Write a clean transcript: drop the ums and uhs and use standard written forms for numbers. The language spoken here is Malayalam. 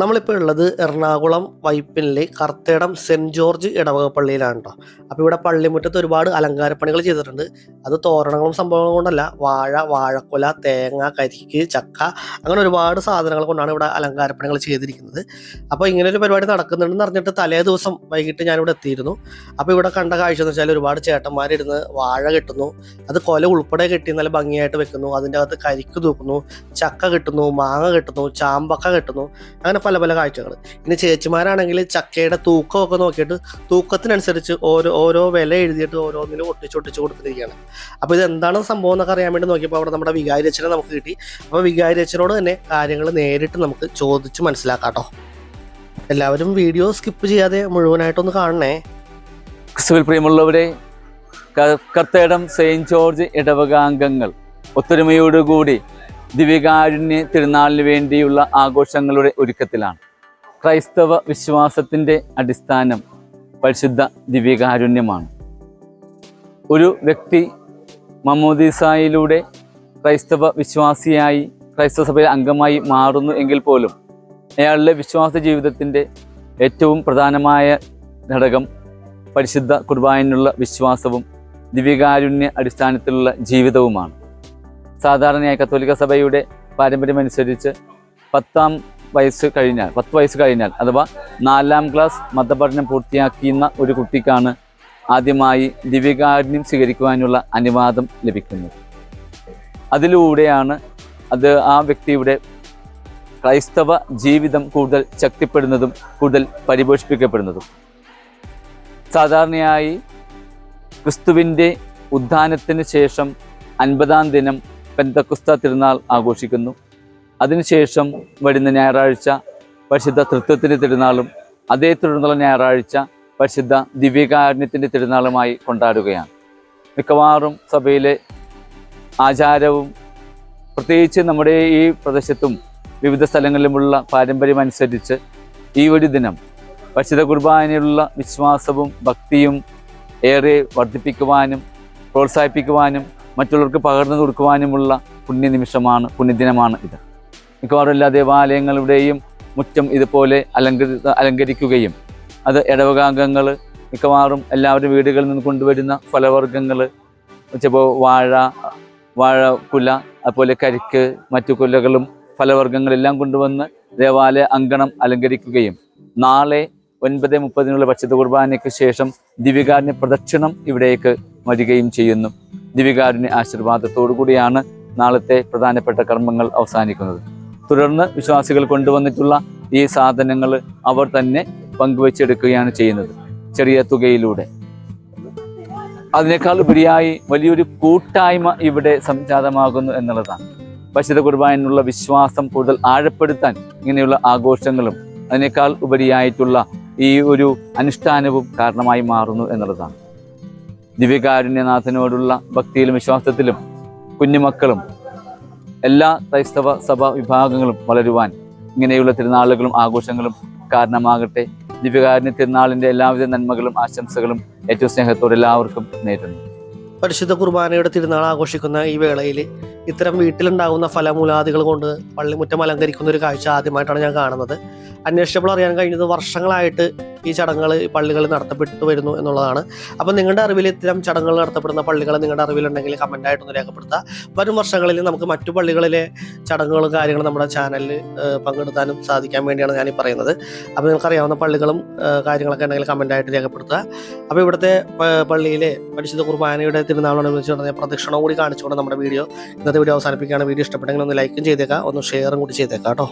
നമ്മളിപ്പോൾ ഉള്ളത് എറണാകുളം വൈപ്പിനിലെ കർത്തേടം സെൻറ്റ് ജോർജ് ഇടവക പള്ളിയിലാണ് കേട്ടോ. അപ്പോൾ ഇവിടെ പള്ളിമുറ്റത്ത് ഒരുപാട് അലങ്കാരപ്പണികൾ ചെയ്തിട്ടുണ്ട്. അത് തോരണങ്ങളും സംഭവങ്ങളും കൊണ്ടല്ല, വാഴക്കൊല, തേങ്ങ, കരിക്ക്, ചക്ക, അങ്ങനെ ഒരുപാട് സാധനങ്ങൾ കൊണ്ടാണ് ഇവിടെ അലങ്കാരപ്പണികൾ ചെയ്തിരിക്കുന്നത്. അപ്പോൾ ഇങ്ങനെ ഒരു പരിപാടി നടക്കുന്നുണ്ടെന്ന് അറിഞ്ഞിട്ട് തലേ ദിവസം വൈകിട്ട് ഞാനിവിടെ എത്തിയിരുന്നു. അപ്പോൾ ഇവിടെ കണ്ട കാഴ്ച എന്ന് വെച്ചാൽ ഒരുപാട് ചേട്ടന്മാരിരുന്ന് വാഴ കെട്ടുന്നു. അത് കൊല ഉൾപ്പെടെ കെട്ടി നല്ല ഭംഗിയായിട്ട് വെക്കുന്നു. അതിൻ്റെ അകത്ത് കരിക്ക് തൂക്കുന്നു, ചക്ക കെട്ടുന്നു, മാങ്ങ കെട്ടുന്നു, ചാമ്പക്ക കെട്ടുന്നു, അങ്ങനെ പല പല കാഴ്ചകൾ. ഇനി ചേച്ചിമാരാണെങ്കിൽ ചക്കയുടെ തൂക്കമൊക്കെ നോക്കിയിട്ട് തൂക്കത്തിനനുസരിച്ച് ഓരോ വില എഴുതിയിട്ട് ഓരോന്നിലും ഒട്ടിച്ച് കൊടുത്തിരിക്കുകയാണ്. അപ്പോൾ ഇത് എന്താണ് സംഭവം എന്നൊക്കെ അറിയാൻ വേണ്ടി നോക്കിയപ്പോൾ അവിടെ നമ്മുടെ വികാരി അച്ഛനെ നമുക്ക് കിട്ടി. അപ്പോൾ വികാരി അച്ഛനോട് തന്നെ കാര്യങ്ങൾ നേരിട്ട് നമുക്ക് ചോദിച്ച് മനസ്സിലാക്കാം കേട്ടോ. എല്ലാവരും വീഡിയോ സ്കിപ്പ് ചെയ്യാതെ മുഴുവനായിട്ടൊന്ന് കാണണേ. ക്രിസ്തുവിൽ പ്രിയമുള്ളവരെ, കർത്തേടം സെയിൻറ്റ് ജോർജ് ഇടവകാംഗങ്ങൾ ഒത്തൊരുമയോടുകൂടി ദിവ്യകാരുണ്യ തിരുനാളിന് വേണ്ടിയുള്ള ആഘോഷങ്ങളുടെ ഒരുക്കത്തിലാണ്. ക്രൈസ്തവ വിശ്വാസത്തിൻ്റെ അടിസ്ഥാനം പരിശുദ്ധ ദിവ്യകാരുണ്യമാണ്. ഒരു വ്യക്തി മമ്മൂദീസായിലൂടെ ക്രൈസ്തവ വിശ്വാസിയായി ക്രൈസ്തവ സഭയിലെ അംഗമായി മാറുന്നു എങ്കിൽ പോലും അയാളുടെ വിശ്വാസ ജീവിതത്തിൻ്റെ ഏറ്റവും പ്രധാനമായ ഘടകം പരിശുദ്ധ കുർബാനയിലുള്ള വിശ്വാസവും ദിവ്യകാരുണ്യ അടിസ്ഥാനത്തിലുള്ള ജീവിതവുമാണ്. സാധാരണയായി കത്തോലിക്ക സഭയുടെ പാരമ്പര്യമനുസരിച്ച് 10 വയസ്സ് കഴിഞ്ഞാൽ അഥവാ 4ാം ക്ലാസ് മതപഠനം പൂർത്തിയാക്കുന്ന ഒരു കുട്ടിക്കാണ് ആദ്യമായി ദിവ്യകാരുണ്യം സ്വീകരിക്കുവാനുള്ള അനുവാദം ലഭിക്കുന്നത്. അതിലൂടെയാണ് ആ വ്യക്തിയുടെ ക്രൈസ്തവ ജീവിതം കൂടുതൽ ശക്തിപ്പെടുന്നതും കൂടുതൽ പരിപോഷിപ്പിക്കപ്പെടുന്നതും. സാധാരണയായി ക്രിസ്തുവിൻ്റെ ഉത്ഥാനത്തിന് ശേഷം 50ാം ദിനം പെന്തക്കോസ്ത തിരുനാൾ ആഘോഷിക്കുന്നു. അതിനുശേഷം വരുന്ന ഞായറാഴ്ച പരിശുദ്ധ തൃത്വത്തിൻ്റെ തിരുനാളും അതേ തുടർന്നുള്ള ഞായറാഴ്ച പരിശുദ്ധ ദിവ്യകാരുണ്യത്തിൻ്റെ തിരുനാളുമായി കൊണ്ടാടുകയാണ്. മിക്കവാറും സഭയിലെ ആചാരവും പ്രത്യേകിച്ച് നമ്മുടെ ഈ പ്രദേശത്തും വിവിധ സ്ഥലങ്ങളിലുമുള്ള പാരമ്പര്യമനുസരിച്ച് ഈ ഒരു ദിനം പരിശുദ്ധ കുർബാനയിലുള്ള വിശ്വാസവും ഭക്തിയും ഏറെ വർദ്ധിപ്പിക്കുവാനും പ്രോത്സാഹിപ്പിക്കുവാനും മറ്റുള്ളവർക്ക് പകർന്നു കൊടുക്കുവാനുമുള്ള പുണ്യദിനമാണ് ഇത്. മിക്കവാറും എല്ലാ ദേവാലയങ്ങളുടെയും മുറ്റം ഇതുപോലെ അലങ്കരിക്കുകയും അത് ഇടവകാംഗങ്ങൾ മിക്കവാറും എല്ലാവരും വീടുകളിൽ നിന്ന് കൊണ്ടുവരുന്ന ഫലവർഗ്ഗങ്ങൾ ചിലപ്പോൾ വാഴക്കുല, അതുപോലെ കരിക്ക്, മറ്റു കുലകളും ഫലവർഗ്ഗങ്ങളെല്ലാം കൊണ്ടുവന്ന് ദേവാലയ അങ്കണം അലങ്കരിക്കുകയും നാളെ 9:30 പരിശുദ്ധ കുർബാനയ്ക്ക് ശേഷം ദിവ്യകാരുണ്യ പ്രദക്ഷിണം ഇവിടേക്ക് വരികയും ചെയ്യുന്നു. ദിവ്യകാരുണ്യ ആശീർവാദത്തോടു കൂടിയാണ് നാളത്തെ പ്രധാനപ്പെട്ട കർമ്മങ്ങൾ അവസാനിക്കുന്നത്. തുടർന്ന് വിശ്വാസികൾ കൊണ്ടുവന്നിട്ടുള്ള ഈ സാധനങ്ങൾ അവർ തന്നെ പങ്കുവെച്ചെടുക്കുകയാണ് ചെയ്യുന്നത് ചെറിയ തുകയിലൂടെ. അതിനേക്കാൾ ഉപരിയായി വലിയൊരു കൂട്ടായ്മ ഇവിടെ സംജാതമാകുന്നു എന്നുള്ളതാണ്. പരിശുദ്ധ കുർബാനയിലുള്ള വിശ്വാസം കൂടുതൽ ആഴപ്പെടുത്താൻ ഇങ്ങനെയുള്ള ആഘോഷങ്ങളും അതിനേക്കാൾ ഉപരിയായിട്ടുള്ള ഈ ഒരു അനുഷ്ഠാനവും കാരണമായി മാറുന്നു എന്നുള്ളതാണ്. ദിവ്യകാരുണ്യനാഥനോടുള്ള ഭക്തിയിലും വിശ്വാസത്തിലും കുഞ്ഞുമക്കളും എല്ലാ ക്രൈസ്തവ സഭാ വിഭാഗങ്ങളും വളരുവാൻ ഇങ്ങനെയുള്ള തിരുനാളുകളും ആഘോഷങ്ങളും കാരണമാകട്ടെ. ദിവ്യകാരുണ്യ തിരുനാളിൻ്റെ എല്ലാവിധ നന്മകളും ആശംസകളും ഏറ്റവും സ്നേഹത്തോടെ എല്ലാവർക്കും നേരുന്നു. പരിശുദ്ധ കുർബാനയുടെ തിരുനാൾ ആഘോഷിക്കുന്ന ഈ വേളയിൽ ഇത്തരം വീട്ടിലുണ്ടാകുന്ന ഫലമൂലാദികൾ കൊണ്ട് പള്ളിമുറ്റം അലങ്കരിക്കുന്ന ഒരു കാഴ്ച ആദ്യമായിട്ടാണ് ഞാൻ കാണുന്നത്. അന്വേഷിച്ചപ്പോൾ അറിയാൻ കഴിഞ്ഞത് വർഷങ്ങളായിട്ട് ഈ ചടങ്ങുകൾ പള്ളികളിൽ നടത്തപ്പെട്ടു വരുന്നു എന്നുള്ളതാണ്. അപ്പം നിങ്ങളുടെ അറിവിൽ ഇത്തരം ചടങ്ങുകൾ നടത്തപ്പെടുന്ന പള്ളികൾ നിങ്ങളുടെ അറിവിലുണ്ടെങ്കിൽ കമൻ്റായിട്ടൊന്ന് രേഖപ്പെടുത്തുക. വരും വർഷങ്ങളിൽ നമുക്ക് മറ്റു പള്ളികളിലെ ചടങ്ങുകളും കാര്യങ്ങളും നമ്മുടെ ചാനലിൽ പങ്കെടുത്താനും സാധിക്കാൻ വേണ്ടിയാണ് ഞാനീ പറയുന്നത്. അപ്പോൾ നിങ്ങൾക്കറിയാവുന്ന പള്ളികളും കാര്യങ്ങളൊക്കെ ഉണ്ടെങ്കിൽ കമൻ്റായിട്ട് രേഖപ്പെടുത്തുക. അപ്പോൾ ഇവിടുത്തെ പള്ളിയിലെ പരിശുദ്ധ കുർബാനയുടെ തിരുനാളോടനുബന്ധിച്ച് നടന്ന പ്രദക്ഷിണം കൂടി കാണിച്ചുകൊണ്ട് നമ്മുടെ ഇന്നത്തെ വീഡിയോ അവസാനിപ്പിക്കുകയാണ്. വീഡിയോ ഇഷ്ടപ്പെട്ടെങ്കിൽ ഒന്ന് ലൈക്കും ചെയ്തേക്കാം, ഒന്ന് ഷെയറും കൂടി ചെയ്തേക്കാം കേട്ടോ.